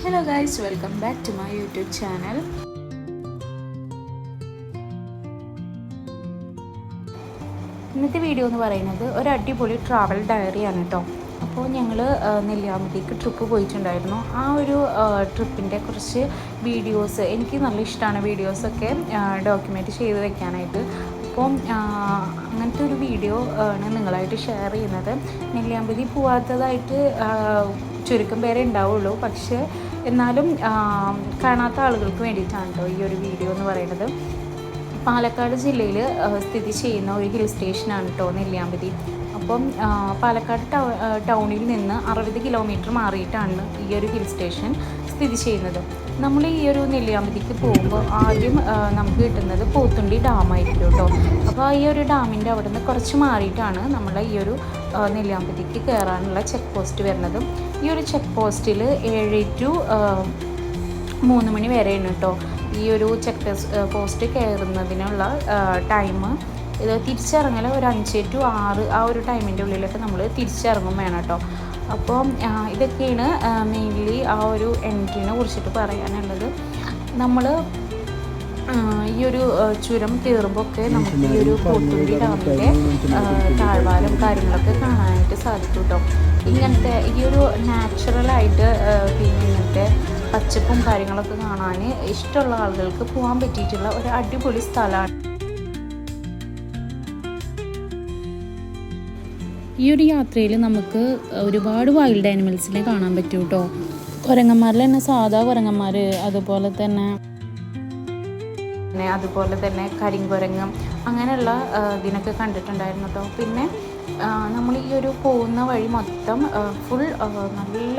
Hello guys, welcome back to my YouTube channel. ഇന്നത്തെ video എന്ന് പറയുന്നത് ഒരു അടിപൊളി ട്രാവൽ ഡയറിയാണ് കേട്ടോ. അപ്പോൾ ഞങ്ങൾ നെല്ലിയാമ്പതിക്ക് ട്രിപ്പ് പോയിട്ടുണ്ടായിരുന്നു. ആ ഒരു ട്രിപ്പിൻ്റെ കുറച്ച് വീഡിയോസ് എനിക്ക് നല്ല ഇഷ്ടമാണ്, വീഡിയോസൊക്കെ ഡോക്യുമെൻ്റ് ചെയ്ത് വെക്കാനായിട്ട്. അപ്പോൾ അങ്ങനത്തെ ഒരു വീഡിയോ ആണ് നിങ്ങളായിട്ട് ഷെയർ ചെയ്യുന്നത്. നെല്ലിയാമ്പതി പോവാത്തതായിട്ട് ചുരുക്കം പേരെ ഉണ്ടാവുള്ളൂ, പക്ഷേ എന്നാലും കാണാത്ത ആളുകൾക്ക് വേണ്ടിയിട്ടാണ് കേട്ടോ ഈ ഒരു വീഡിയോ എന്ന് പറയുന്നത്. പാലക്കാട് ജില്ലയിൽ സ്ഥിതി ചെയ്യുന്ന ഒരു ഹിൽ സ്റ്റേഷനാണ് കേട്ടോ നെല്ലിയാമ്പതി. അപ്പം പാലക്കാട് ടൗണിൽ നിന്ന് 60 കിലോമീറ്റർ മാറിയിട്ടാണ് ഈ ഒരു ഹിൽ സ്റ്റേഷൻ സ്ഥിതി ചെയ്യുന്നത്. നമ്മൾ ഈ ഒരു നെല്ലിയാമ്പതിക്ക് പോകുമ്പോൾ ആദ്യം നമുക്ക് കിട്ടുന്നത് പോത്തുണ്ടി ഡാമായിരിക്കും കേട്ടോ. അപ്പോൾ ഈ ഒരു ഡാമിൻ്റെ അവിടെ നിന്ന് കുറച്ച് മാറിയിട്ടാണ് നമ്മൾ ഈ ഒരു നെല്ലിയാമ്പതിക്ക് കയറാനുള്ള ചെക്ക് പോസ്റ്റ് വരുന്നത്. ഈ ഒരു ചെക്ക് പോസ്റ്റിൽ 7 to 3 മണി വരെയാണ് കേട്ടോ ഈ ഒരു ചെക്ക് പോസ്റ്റ് കയറുന്നതിനുള്ള ടൈം. ഇത് തിരിച്ചിറങ്ങൽ ഒരു 5 to 6 ആ ഒരു ടൈമിൻ്റെ ഉള്ളിലൊക്കെ നമ്മൾ തിരിച്ചിറങ്ങും വേണം കേട്ടോ. അപ്പോൾ ഇതൊക്കെയാണ് മെയിൻലി ആ ഒരു എൻട്രിനെ കുറിച്ചിട്ട് പറയാനുള്ളത്. നമ്മൾ ഈ ഒരു ചുരം കയറുമ്പോൾ ഒക്കെ നമുക്ക് ഈ ഒരു പോത്തുണ്ടി ഡാമിൻ്റെ താഴ്വാരം കാര്യങ്ങളൊക്കെ കാണാനായിട്ട് സാധിക്കും കേട്ടോ. ഇങ്ങനത്തെ ഈ ഒരു നാച്ചുറലായിട്ട് പിന്നെ ഇങ്ങനത്തെ പച്ചപ്പും കാര്യങ്ങളൊക്കെ കാണാൻ ഇഷ്ടമുള്ള ആളുകൾക്ക് പോകാൻ പറ്റിയിട്ടുള്ള ഒരു അടിപൊളി സ്ഥലമാണ്. ഈ ഒരു യാത്രയിൽ നമുക്ക് ഒരുപാട് വൈൽഡ് ആനിമൽസിനെ കാണാൻ പറ്റും കേട്ടോ. കുരങ്ങന്മാരിൽ തന്നെ സാധാ കുരങ്ങന്മാർ, അതുപോലെ തന്നെ കരിങ്കുരങ്ങ്, അങ്ങനെയുള്ള ഇതിനൊക്കെ കണ്ടിട്ടുണ്ടായിരുന്നു കേട്ടോ. പിന്നെ നമ്മൾ ഈ ഒരു പോകുന്ന വഴി മൊത്തം ഫുൾ നല്ല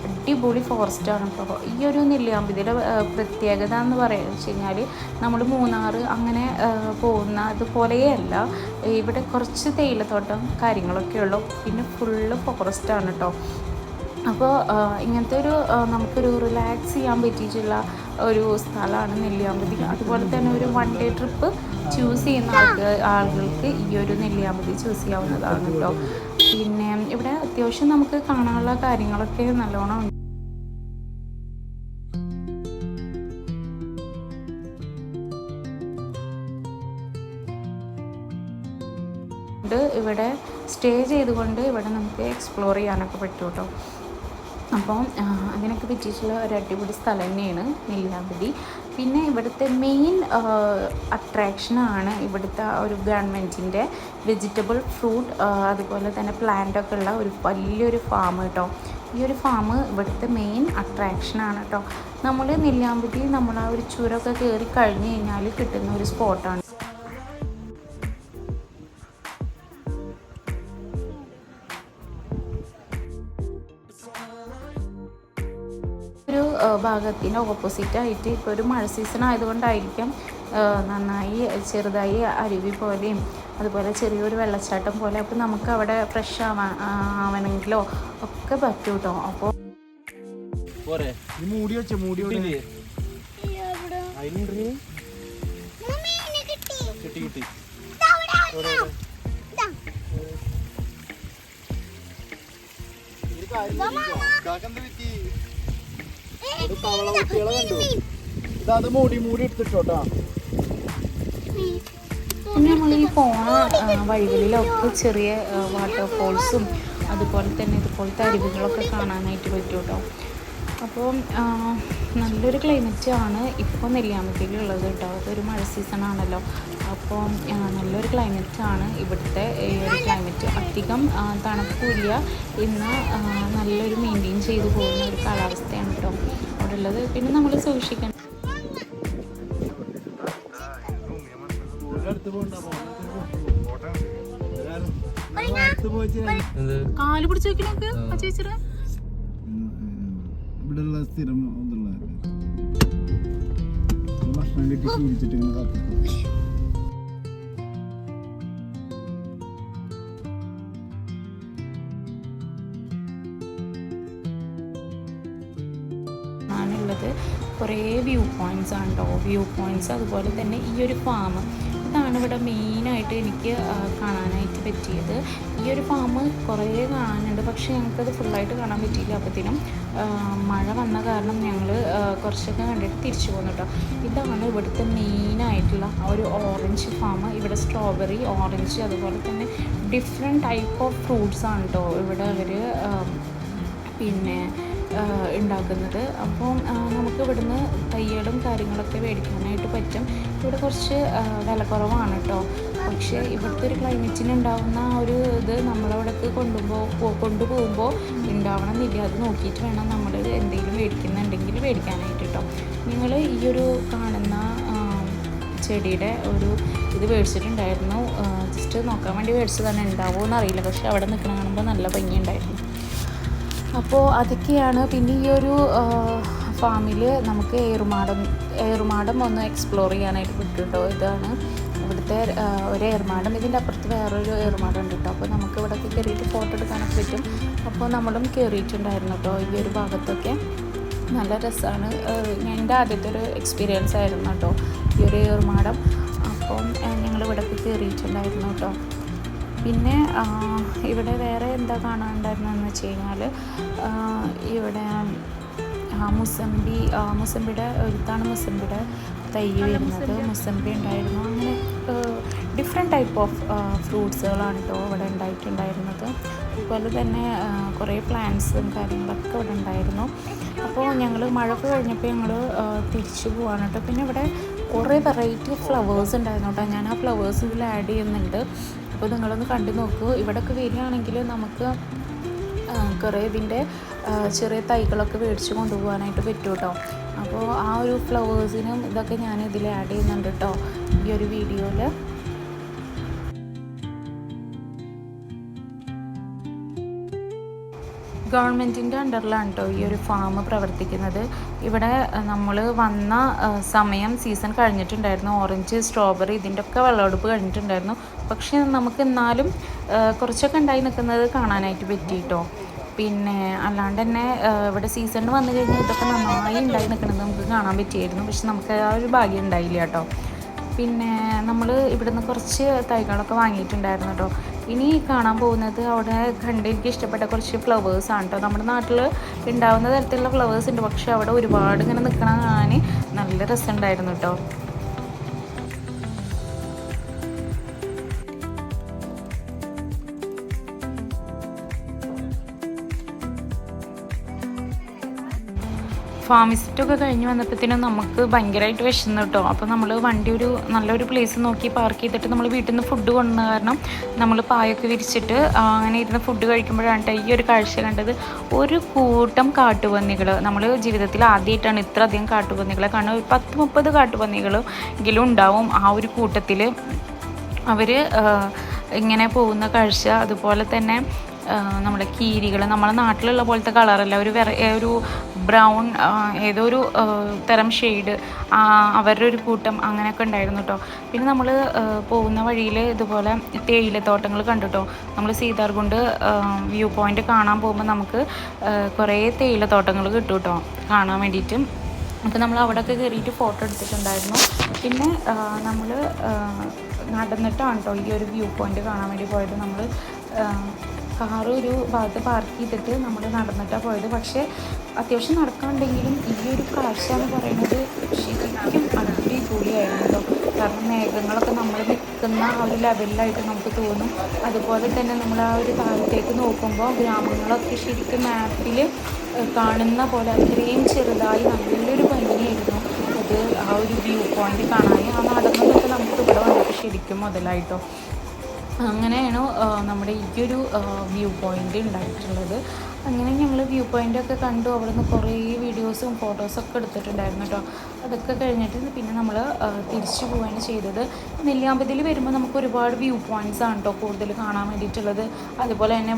അടിപൊളി ഫോറസ്റ്റാണ് കേട്ടോ. ഈ ഒരു നെല്ലിയാമ്പതിയുടെ പ്രത്യേകത എന്ന് വെച്ച് കഴിഞ്ഞാൽ നമ്മൾ മൂന്നാർ അങ്ങനെ പോകുന്ന അതുപോലെയല്ല, ഇവിടെ കുറച്ച് തേയിലത്തോട്ടം കാര്യങ്ങളൊക്കെ ഉള്ളൂ, പിന്നെ ഫുള്ള് ഫോറസ്റ്റാണ് കേട്ടോ. അപ്പോൾ ഇങ്ങനത്തെ ഒരു നമുക്കൊരു റിലാക്സ് ചെയ്യാൻ പറ്റിയിട്ടുള്ള ഒരു സ്ഥലമാണ് നെല്ലിയാമ്പതി. അതുപോലെ തന്നെ ഒരു 1 day ട്രിപ്പ് ചൂസ് ചെയ്യുന്ന ആളുകൾക്ക് ഈ ഒരു നെല്ലിയാമ്പതി ചൂസ് ചെയ്യാവുന്നതാണ് കേട്ടോ. പിന്നെ ഇവിടെ അത്യാവശ്യം നമുക്ക് കാണാനുള്ള കാര്യങ്ങളൊക്കെ നല്ലോണം ഉണ്ട്. ഇവിടെ സ്റ്റേ ചെയ്തുകൊണ്ട് ഇവിടെ നമുക്ക് എക്സ്പ്ലോർ ചെയ്യാനൊക്കെ പറ്റും കേട്ടോ. അപ്പോൾ അങ്ങനെയൊക്കെ പറ്റിയിട്ടുള്ള ഒരു അടിപൊളി സ്ഥലം തന്നെയാണ് നെല്ലിയാമ്പതി. പിന്നെ ഇവിടുത്തെ മെയിൻ അട്രാക്ഷനാണ് ഇവിടുത്തെ ഒരു ഗവൺമെൻറ്റിൻ്റെ വെജിറ്റബിൾ, ഫ്രൂട്ട്, അതുപോലെ തന്നെ പ്ലാന്റൊക്കെ ഉള്ള ഒരു വലിയൊരു ഫാം കേട്ടോ. ഈ ഒരു ഫാം ഇവിടുത്തെ മെയിൻ അട്രാക്ഷനാണ് കേട്ടോ. നമ്മൾ നെല്ലിയാമ്പതി നമ്മൾ ആ ഒരു ചുരമൊക്കെ കയറി കഴിഞ്ഞ് കഴിഞ്ഞാൽ കിട്ടുന്ന ഒരു സ്പോട്ടാണ്. ഒരു ഭാഗത്തിന് ഓപ്പോസിറ്റായിട്ട് ഇപ്പോൾ ഒരു മഴ സീസൺ ആയതുകൊണ്ടായിരിക്കും നന്നായി ചെറുതായി അരുവി പോലെയും അതുപോലെ ചെറിയൊരു വെള്ളച്ചാട്ടം പോലെ. അപ്പോൾ നമുക്ക് അവിടെ ഫ്രഷ് ആവണമെങ്കിലോ ഒക്കെ പറ്റും കേട്ടോ. അപ്പോൾ പിന്നെ നമ്മൾ ഈ പോണ വഴികളിലൊക്കെ ചെറിയ വാട്ടർഫോൾസും അതുപോലെ തന്നെ ഇതുപോലത്തെ അരുവികളൊക്കെ കാണാനായിട്ട് പറ്റും കേട്ടോ. അപ്പോൾ നല്ലൊരു ക്ലൈമറ്റാണ് ഇപ്പോൾ നെല്ലിയാമ്പതിയിലുള്ളത് കേട്ടോ. അതൊരു മഴ സീസണാണല്ലോ, അപ്പോൾ നല്ലൊരു ക്ലൈമറ്റാണ് ഇവിടുത്തെ. ഈ ഒരു ക്ലൈമറ്റ് അധികം തണുപ്പില്ല, ഇന്ന് നല്ലൊരു മെയിൻറ്റെയിൻ ചെയ്തു പോകുന്ന ഒരു കാലാവസ്ഥയാണ് കേട്ടോ അവിടെ ഉള്ളത്. പിന്നെ നമ്മൾ സൂക്ഷിക്കണം. കാല് പിടിച്ച് വെക്കണൊക്കെ ആ ചേച്ചിയുടെ ഇവിടെയുള്ള സ്ഥിരം ഭക്ഷണം കിട്ടി ശീലിച്ചിട്ട് ഇങ്ങനെ ആണുള്ളത്. കുറേ വ്യൂ പോയിൻറ്റ്സ് ആണ് കേട്ടോ. വ്യൂ പോയിൻറ്റ്സ് അതുപോലെ തന്നെ ഈ ഒരു ഫാം ഇതാണ് ഇവിടെ മെയിനായിട്ട് എനിക്ക് കാണാനായിട്ട് പറ്റിയത്. ഈ ഒരു ഫാം കുറേ കാണാനുണ്ട്, പക്ഷേ ഞങ്ങൾക്കത് ഫുള്ളായിട്ട് കാണാൻ പറ്റിയില്ല. അപ്പോഴത്തേനും മഴ വന്ന കാരണം ഞങ്ങൾ കുറച്ചൊക്കെ കണ്ടിട്ട് തിരിച്ചു പോകുന്നു കേട്ടോ. ഇതാണ് ഇവിടുത്തെ മെയിനായിട്ടുള്ള ഒരു ഓറഞ്ച് ഫാം. ഇവിടെ സ്ട്രോബെറി, ഓറഞ്ച്, അതുപോലെ തന്നെ ഡിഫറെൻറ്റ് ടൈപ്പ് ഓഫ് ഫ്രൂട്ട്സാണ് കേട്ടോ ഇവിടെ അവർ പിന്നെ ഉണ്ടാക്കുന്നത്. അപ്പോൾ നമുക്ക് ഇവിടുന്ന് തയ്യലും കാര്യങ്ങളൊക്കെ മേടിക്കാനായിട്ട് പറ്റും. ഇവിടെ കുറച്ച് വില കുറവാണ് കേട്ടോ. പക്ഷേ ഇവിടുത്തെ ഒരു ക്ലൈമറ്റിന് ഉണ്ടാകുന്ന ഒരു ഇത് നമ്മളവിടേക്ക് കൊണ്ടുപോകുമ്പോൾ ഉണ്ടാവണമെന്നില്ല. അത് നോക്കിയിട്ട് വേണം നമ്മൾ എന്തെങ്കിലും മേടിക്കുന്നുണ്ടെങ്കിൽ മേടിക്കാനായിട്ട് കേട്ടോ. നിങ്ങൾ ഈ ഒരു കാണുന്ന ചെടിയുടെ ഒരു ഇത് മേടിച്ചിട്ടുണ്ടായിരുന്നു. ജസ്റ്റ് നോക്കാൻ വേണ്ടി മേടിച്ചതാണ്, ഉണ്ടാവുമോ എന്നറിയില്ല. പക്ഷേ അവിടെ നിൽക്കുന്ന കാണുമ്പോൾ നല്ല ഭംഗിയുണ്ടായിരുന്നു. അപ്പോൾ അതൊക്കെയാണ്. പിന്നെ ഈ ഒരു ഫാമിൽ നമുക്ക് ഏറുമാടം ഒന്ന് എക്സ്പ്ലോർ ചെയ്യാനായിട്ട് പറ്റും കേട്ടോ. ഇതാണ് ഇവിടുത്തെ ഒരു ഏറുമാടം. ഇതിൻ്റെ അപ്പുറത്ത് വേറൊരു ഏറുമാടം ഉണ്ട് കേട്ടോ. അപ്പോൾ നമുക്ക് ഇവിടെയൊക്കെ കയറിയിട്ട് ഫോട്ടോ എടുക്കാനൊക്കെ പറ്റും. അപ്പോൾ നമ്മളും കയറിയിട്ടുണ്ടായിരുന്നു കേട്ടോ ഈ ഒരു ഭാഗത്തൊക്കെ. നല്ല രസമാണ്. എൻ്റെ ആദ്യത്തെ ഒരു എക്സ്പീരിയൻസ് ആയിരുന്നു കേട്ടോ ഈ ഒരു ഏറുമാടം. അപ്പം ഞങ്ങൾ ഇവിടെയൊക്കെ കയറിയിട്ടുണ്ടായിരുന്നു കേട്ടോ. പിന്നെ ഇവിടെ വേറെ എന്താ കാണാനുണ്ടായിരുന്നതെന്ന് വെച്ച് കഴിഞ്ഞാൽ ഇവിടെ മുസമ്പിയുടെ മുസമ്പിയുടെ തൈ വരുന്നത്. മുസമ്പി ഉണ്ടായിരുന്നു. അങ്ങനെ ഡിഫറെൻറ്റ് ടൈപ്പ് ഓഫ് ഫ്രൂട്ട്സുകളാണ് കേട്ടോ ഇവിടെ ഉണ്ടായിട്ടുണ്ടായിരുന്നത്. അതുപോലെ തന്നെ കുറേ പ്ലാന്റ്സും കാര്യങ്ങളൊക്കെ ഇവിടെ ഉണ്ടായിരുന്നു. അപ്പോൾ ഞങ്ങൾ മഴയൊക്കെ കഴിഞ്ഞപ്പോൾ ഞങ്ങൾ തിരിച്ചു പോവാണ് കേട്ടോ. പിന്നെ ഇവിടെ കുറേ വെറൈറ്റി ഫ്ലവേഴ്സ് ഉണ്ടായിരുന്നു കേട്ടോ. ഞാൻ ആ ഫ്ലവേഴ്സ് ഇതിൽ ആഡ് ചെയ്യുന്നുണ്ട്. അപ്പോൾ നിങ്ങളൊന്ന് കണ്ടു നോക്കൂ. ഇവിടെയൊക്കെ വരികയാണെങ്കിൽ നമുക്ക് കുറേ ഇതിൻ്റെ ചെറിയ തൈകളൊക്കെ മേടിച്ച് കൊണ്ടുപോകാനായിട്ട് പറ്റും കേട്ടോ. അപ്പോൾ ആ ഒരു ഫ്ലവേഴ്സിനും ഇതൊക്കെ ഞാൻ ഇതിൽ ആഡ് ചെയ്യുന്നുണ്ട് കേട്ടോ ഈ ഒരു വീഡിയോയിൽ. ഗവൺമെൻറ്റിൻ്റെ അണ്ടറിലാണ് കേട്ടോ ഈ ഒരു ഫാം പ്രവർത്തിക്കുന്നത്. ഇവിടെ നമ്മൾ വന്ന സമയം സീസൺ കഴിഞ്ഞിട്ടുണ്ടായിരുന്നു. ഓറഞ്ച്, സ്ട്രോബെറി ഇതിൻ്റെ ഒക്കെ വിളവെടുപ്പ് കഴിഞ്ഞിട്ടുണ്ടായിരുന്നു. പക്ഷേ നമുക്ക് എന്നാലും കുറച്ചൊക്കെ ഉണ്ടായി നിൽക്കുന്നത് കാണാനായിട്ട് പറ്റി കേട്ടോ. പിന്നെ അല്ലാണ്ട് തന്നെ ഇവിടെ സീസണിൽ വന്നു കഴിഞ്ഞാൽ ഇതൊക്കെ നന്നായി ഉണ്ടായി നിൽക്കുന്നത് നമുക്ക് കാണാൻ പറ്റിയായിരുന്നു. പക്ഷെ നമുക്ക് ആ ഒരു ഭാഗ്യം ഉണ്ടായില്ല കേട്ടോ. പിന്നെ നമ്മൾ ഇവിടുന്ന് കുറച്ച് തൈകളൊക്കെ വാങ്ങിയിട്ടുണ്ടായിരുന്നു കേട്ടോ. ഇനി കാണാൻ പോകുന്നത് അവിടെ കണ്ട് എനിക്ക് ഇഷ്ടപ്പെട്ട കുറച്ച് ഫ്ലവേഴ്സാണ് കേട്ടോ. നമ്മുടെ നാട്ടിൽ ഉണ്ടാകുന്ന തരത്തിലുള്ള ഫ്ലവേഴ്സ് ഉണ്ട്, പക്ഷെ അവിടെ ഒരുപാട് ഇങ്ങനെ നിൽക്കണ കാണാൻ നല്ല രസമുണ്ടായിരുന്നു കേട്ടോ. ഫാം വിസിറ്റൊക്കെ കഴിഞ്ഞ് വന്നപ്പോഴത്തേനും നമുക്ക് ഭയങ്കരമായിട്ട് വിശന്നു കേട്ടോ. അപ്പോൾ നമ്മൾ വണ്ടി നല്ലൊരു പ്ലേസ് നോക്കി പാർക്ക് ചെയ്തിട്ട് നമ്മൾ വീട്ടിൽ നിന്ന് ഫുഡ് കൊണ്ടുവന്ന കാരണം നമ്മൾ പായൊക്കെ വിരിച്ചിട്ട് അങ്ങനെ ഇരുന്ന് ഫുഡ് കഴിക്കുമ്പോഴാണ് ഈ ഒരു കാഴ്ച കണ്ടത്. ഒരു കൂട്ടം കാട്ടുപന്നികൾ. നമ്മൾ ജീവിതത്തിൽ ആദ്യമായിട്ടാണ് ഇത്ര അധികം കാട്ടുപന്നികളെ കാണുന്നത്. 10-30 കാട്ടുപന്നികൾ എങ്കിലും ഉണ്ടാവും ആ ഒരു കൂട്ടത്തിൽ. അവർ ഇങ്ങനെ പോകുന്ന കാഴ്ച. അതുപോലെ തന്നെ നമ്മുടെ കീരികൾ, നമ്മളെ നാട്ടിലുള്ള പോലത്തെ കളറല്ല, ഒരു ബ്രൗൺ ഏതോ ഒരു തരം ഷെയ്ഡ്, അവരുടെ ഒരു കൂട്ടം അങ്ങനെയൊക്കെ ഉണ്ടായിരുന്നു കേട്ടോ. പിന്നെ നമ്മൾ പോകുന്ന വഴിയിൽ ഇതുപോലെ തേയിലത്തോട്ടങ്ങൾ കണ്ടു കേട്ടോ. നമ്മൾ സീതാർകുണ്ട് വ്യൂ പോയിൻ്റ് കാണാൻ പോകുമ്പോൾ നമുക്ക് കുറേ തേയിലത്തോട്ടങ്ങൾ കിട്ടും കേട്ടോ കാണാൻ വേണ്ടിയിട്ട്. അപ്പോൾ നമ്മൾ അവിടെയൊക്കെ കയറിയിട്ട് ഫോട്ടോ എടുത്തിട്ടുണ്ടായിരുന്നു. പിന്നെ നമ്മൾ നടന്നിട്ടാണ് കേട്ടോ ഈ ഒരു വ്യൂ പോയിൻ്റ് കാണാൻ വേണ്ടി പോയത്. നമ്മൾ കാറ് ഒരു ഭാഗത്ത് പാർക്ക് ചെയ്തിട്ട് നമ്മൾ നടന്നിട്ടാണ് പോയത്. പക്ഷേ അത്യാവശ്യം നടക്കാണ്ടെങ്കിലും ഈ ഒരു കാഴ്ച എന്ന് പറയുന്നത് ശരിക്കും അടിപൊളിയായിരുന്നു കേട്ടോ. കാരണം മേഘങ്ങളൊക്കെ നമ്മൾ നിൽക്കുന്ന ആ ഒരു ലെവലിലായിട്ട് നമുക്ക് തോന്നും. അതുപോലെ തന്നെ നമ്മൾ ആ ഒരു താഴത്തേക്ക് നോക്കുമ്പോൾ ഗ്രാമങ്ങളൊക്കെ ശരിക്കും മാപ്പിൽ കാണുന്ന പോലെ അത്രയും ചെറുതായി നല്ലൊരു ഭംഗിയായിരുന്നു അത്. ആ ഒരു വ്യൂ പോയിൻ്റ് കാണാൻ ആ നടന്നതൊക്കെ നമുക്ക് ഇവിടെ വന്നിട്ട് ശരിക്കും മുതലായിട്ടോ. അങ്ങനെയാണ് നമ്മുടെ ഈ ഒരു വ്യൂ പോയിൻ്റ് ഉണ്ടായിട്ടുള്ളത്. അങ്ങനെ ഞങ്ങൾ വ്യൂ പോയിൻ്റൊക്കെ കണ്ടു. അവിടെ നിന്ന് കുറേ വീഡിയോസും ഫോട്ടോസൊക്കെ എടുത്തിട്ടുണ്ടായിരുന്നു കേട്ടോ. അതൊക്കെ കഴിഞ്ഞിട്ട് പിന്നെ നമ്മൾ തിരിച്ചു പോവുകയാണ് ചെയ്തത്. നെല്ലിയാമ്പതിയിൽ വരുമ്പോൾ നമുക്ക് ഒരുപാട് വ്യൂ പോയിൻറ്റ്സ് ആണ് കേട്ടോ കൂടുതൽ കാണാൻ വേണ്ടിയിട്ടുള്ളത്. അതുപോലെ തന്നെ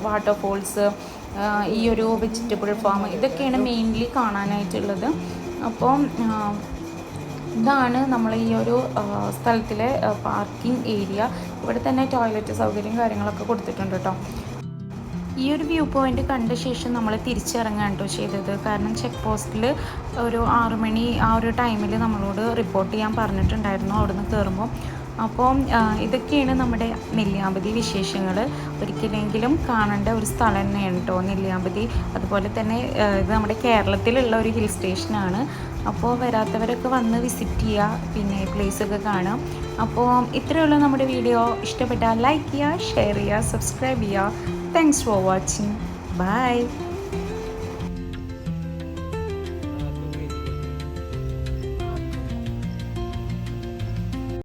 വാട്ടർഫോൾസ്, ഈ ഒരു വെജിറ്റബിൾ ഫാം, ഇതൊക്കെയാണ് മെയിൻലി കാണാനായിട്ടുള്ളത്. അപ്പം ഇതാണ് നമ്മൾ ഈ ഒരു സ്ഥലത്തിലെ പാർക്കിംഗ് ഏരിയ. ഇവിടെ തന്നെ ടോയ്ലറ്റ് സൗകര്യം കാര്യങ്ങളൊക്കെ കൊടുത്തിട്ടുണ്ട് കേട്ടോ. ഈ ഒരു വ്യൂ പോയിൻ്റ് കണ്ട ശേഷം നമ്മൾ തിരിച്ചിറങ്ങാൻ കേട്ടോ ചെയ്തത്. കാരണം ചെക്ക് പോസ്റ്റിൽ ഒരു 6 മണി ആ ഒരു ടൈമിൽ നമ്മളോട് റിപ്പോർട്ട് ചെയ്യാൻ പറഞ്ഞിട്ടുണ്ടായിരുന്നു അവിടുന്ന് കയറുമ്പോൾ. അപ്പോൾ ഇതൊക്കെയാണ് നമ്മുടെ നെല്ലിയാമ്പതി വിശേഷങ്ങൾ. ഒരിക്കലെങ്കിലും കാണേണ്ട ഒരു സ്ഥലം തന്നെയാണ് കേട്ടോ നെല്ലിയാമ്പതി. അതുപോലെ തന്നെ ഇത് നമ്മുടെ കേരളത്തിലുള്ള ഒരു ഹിൽ സ്റ്റേഷനാണ്. അപ്പോൾ വരാത്തവരൊക്കെ വന്ന് വിസിറ്റ് ചെയ്യുക, പിന്നെ പ്ലേസൊക്കെ കാണാം. അപ്പോൾ ഇത്രയുള്ള നമ്മുടെ വീഡിയോ. ഇഷ്ടപ്പെട്ടാൽ ലൈക്ക് ചെയ്യുക, ഷെയർ ചെയ്യുക, സബ്സ്ക്രൈബ് ചെയ്യുക. Thanks for watching. ബൈ.